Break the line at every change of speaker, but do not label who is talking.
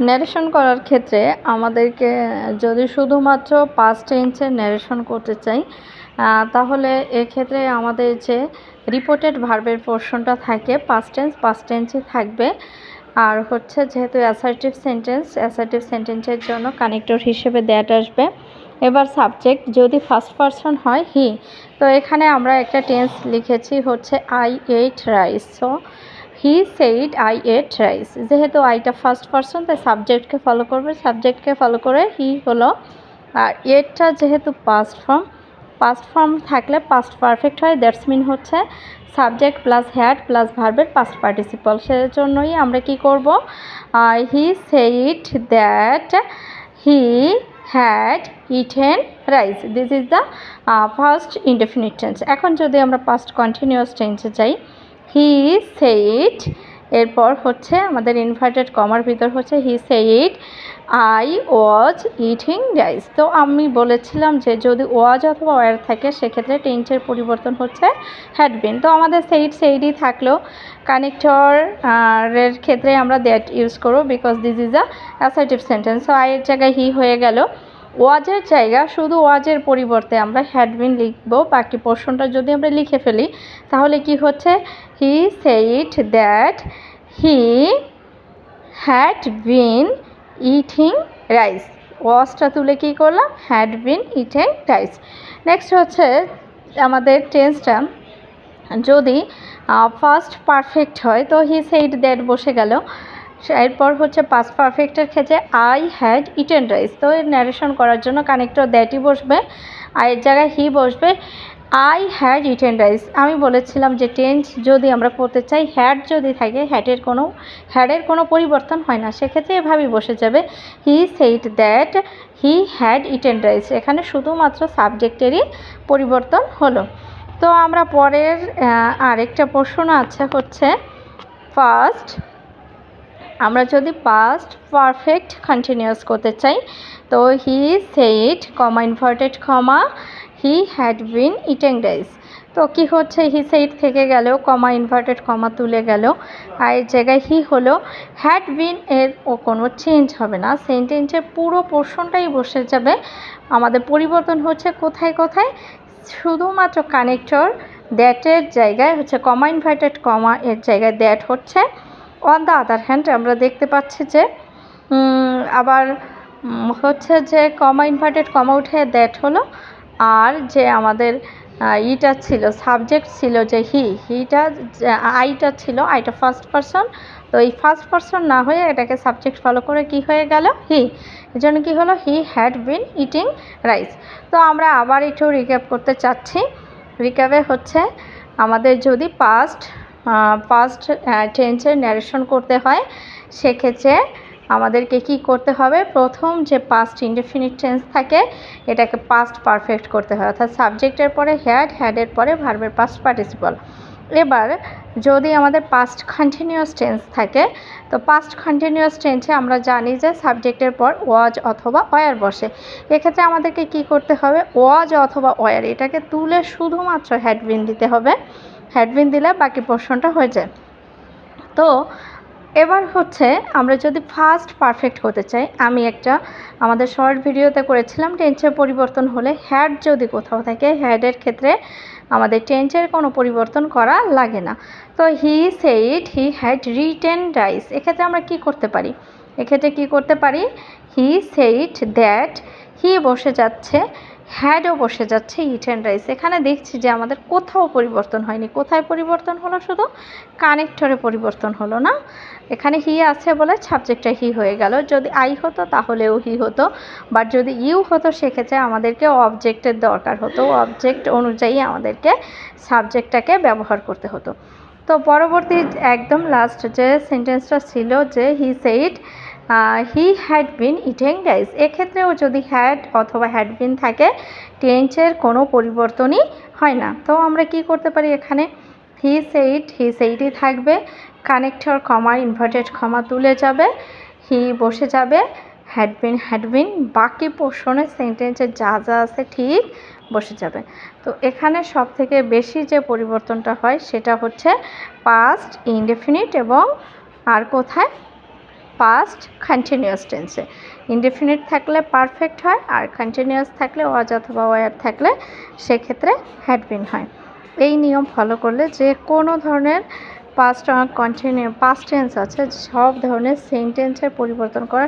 Narration করার ক্ষেত্রে আমাদেরকে যদি শুধুমাত্র পাস্ট টেন্সের ন্যারেশন করতে চাই, তাহলে এক্ষেত্রে আমাদের যে রিপোর্টেড ভার্বের পোর্শনটা থাকে পাস্ট টেন্সই থাকবে। আর হচ্ছে যেহেতু অ্যাসার্টিভ সেন্টেন্সের জন্য কানেক্টর হিসেবে দ্যাট আসবে। এবার সাবজেক্ট যদি ফার্স্ট পারসন হয় হি, তো এখানে আমরা একটা টেন্স লিখেছি হচ্ছে I ate rice. So he said I ate rice. যেহেতু আইটা ফার্স্ট পারসন তাই সাবজেক্টকে ফলো করবে, সাবজেক্টকে ফলো করে হি হলো। আর এটটা যেহেতু পাস্ট ফর্ম থাকলে পাস্ট পারফেক্ট হয়, দ্যাটস মিন হচ্ছে সাবজেক্ট প্লাস হ্যাড প্লাস ভার্বের পাস্ট পার্টিসিপল। সেজন্যই আমরা কি করব, হি said that he had eaten rice. This is the first indefinite tense. এখন যদি আমরা পাস্ট কন্টিনিউয়াস টেন্সে যাই, হি সেইড, এরপর হচ্ছে আমাদের ইনভার্টেড কমার ভিতর হচ্ছে he said I was eating rice. তো আমি বলেছিলাম যে যদি ওয়াজ অথবা ওয়ার থাকে সেক্ষেত্রে টেন্সের পরিবর্তন হচ্ছে হ্যাড বিন। তো আমাদের সেইডই থাকলো। কানেক্টর এর ক্ষেত্রে আমরা দ্যাট ইউজ করবো because this is a assertive sentence. So আইয়ের জায়গায় হি হয়ে গেল। ওয়াজের জায়গা শুধু ওয়াজের পরিবর্তে আমরা হ্যাড বিন লিখবো। বাকি পোর্শনটা যদি আমরা লিখে ফেলি তাহলে কি হচ্ছে, he said that he had been eating rice. ওয়াজটা তুলে কী করলাম, had been eating rice. Next হচ্ছে আমাদের টেন্সটা যদি ফার্স্ট পারফেক্ট হয় তো হি সেইড দ্যাট বসে গেল। এরপর হচ্ছে পাস্ট পারফেক্টের ক্ষেত্রে আই হ্যাড ইটেন রাইস। তো এর ন্যারেশন করার জন্য কানেক্টর দ্যাটই বসবে, আয়ের জায়গায় হি বসবে। I had eaten rice. আমি বলেছিলাম যে টেন্স যদি আমরা করতে চাই হ্যাড যদি থাকে হ্যাডের কোনো পরিবর্তন হয় না, সেক্ষেত্রে এভাবেই বসে যাবে, হি said that he had eaten rice. এখানে শুধুমাত্র সাবজেক্টেরই পরিবর্তন হলো। তো আমরা পরের আরেকটা প্রশ্ন আছে হচ্ছে ফার্স্ট, আমরা যদি পাস্ট পারফেক্ট কন্টিনিউয়াস করতে চাই তো he said comma inverted comma he had been eating rice. তো কী হচ্ছে, হি সেইড থেকে গেল, কমা ইনভার্টেড কমা তুলে গেল, আর এর জায়গায় হি হলো। হ্যাড বিন এর ও কোনো চেঞ্জ হবে না, সেন্টেন্সের পুরো পোর্শনটাই বসে যাবে। আমাদের পরিবর্তন হচ্ছে কোথায় কোথায়, শুধুমাত্র কানেক্টর দ্যাটের জায়গায় হচ্ছে কমা ইনভার্টেড কমা এর জায়গায় দ্যাট হচ্ছে। অন দ্য আদার হ্যান্ড আমরা দেখতে পাচ্ছি যে আবার হচ্ছে যে কমা ইনভার্টেড কমা উঠে দ্যাট হলো। আর যে আমাদের ইটা ছিল সাবজেক্ট ছিল যে হিটা আইটা ছিল, আইটা ফার্স্ট পারসন। তো এই ফার্স্ট পারসন না হয়ে এটাকে সাবজেক্ট ফলো করে কি হয়ে গেল, হি। এর জন্য কী হলো, হি হ্যাড বিন ইটিং রাইস। তো আমরা আবার একটু রিক্যাপ করতে চাচ্ছি। রিক্যাপে হচ্ছে আমাদের যদি পাস্ট টেন্সের ন্যারেশন করতে হয় সেক্ষেত্রে আমাদেরকে কি করতে হবে, প্রথম যে পাস্ট ইনডেফিনিট টেন্স থাকে এটাকে পাস্ট পারফেক্ট করতে হয়, অর্থাৎ সাবজেক্টের পরে হ্যাডের পরে ভার্বের পাস্ট পার্টিসিপল। এবার যদি আমাদের পাস্ট কন্টিনিউয়াস টেন্স থাকে তো পাস্ট কন্টিনিউয়াস টেন্সে আমরা জানি যে সাবজেক্টের পর ওয়াজ অথবা ওয়ার বসে। এক্ষেত্রে আমাদেরকে কি করতে হবে, ওয়াজ অথবা ওয়ার এটাকে তুলে শুধুমাত্র হ্যাডবিন দিতে হবে। হ্যাডবিন দিলে বাকি পোর্শনটা হয়ে যায়। তো এবার হচ্ছে আমরা যদি ফার্স্ট পারফেক্ট হতে চাই, আমি একটা আমাদের শর্ট ভিডিওতে করেছিলাম টেন্সের পরিবর্তন হলে হ্যাড যদি কোথাও থাকে হ্যাডের ক্ষেত্রে আমাদের টেন্সের কোনো পরিবর্তন করা লাগে না। তো he said he had written rice, এক্ষেত্রে আমরা কি করতে পারি, হি সেইড দ্যাট হি বসে যাচ্ছে, হ্যাডও বসে যাচ্ছে ইটেন রাইস। এখানে দেখছি যে আমাদের কোথাও পরিবর্তন হয়নি, কোথায় পরিবর্তন হলো, শুধু কানেক্টরে পরিবর্তন হলো না। এখানে হি আছে বলে সাবজেক্টটা হি হয়ে গেল, যদি আই হতো তাহলেও হি হতো, বাট যদি ইউ হতো সেক্ষেত্রে আমাদেরকে অবজেক্টের দরকার হতো, অবজেক্ট অনুযায়ী আমাদেরকে সাবজেক্টটাকে ব্যবহার করতে হতো। তো পরবর্তী একদম লাস্ট যে সেন্টেন্সটা ছিল যে he said he had been eating rice, এক্ষেত্রেও যদি হ্যাড অথবা হ্যাড বিন থাকে টেন্সের কোনো পরিবর্তনই হয় না। তো আমরা কি করতে পারি, এখানে হি সেইডই থাকবে, কানেক্টর কমা ইনভার্টেড কমা তুলে যাবে, হি বসে যাবে, হ্যাড বিন বাকি পোর্শনের সেন্টেন্সের যা যা আছে ঠিক বসে যাবে। তো এখানে সব থেকে বেশি যে পরিবর্তনটা হয় সেটা হচ্ছে পাস্ট ইনডেফিনিট এবং আর কোথায় পাস্ট কন্টিনিউয়াস টেন্সে। ইনডেফিনিট থাকলে পারফেক্ট হয়, আর কন্টিনিউয়াস থাকলে ওয়াজ অথবা ওয়ার থাকলে সেক্ষেত্রে হ্যাড বিন হয়। এই নিয়ম ফলো করলে যে কোনো ধরনের পাস্ট টেন্স আছে সব ধরনের সেন্টেন্সের পরিবর্তন করা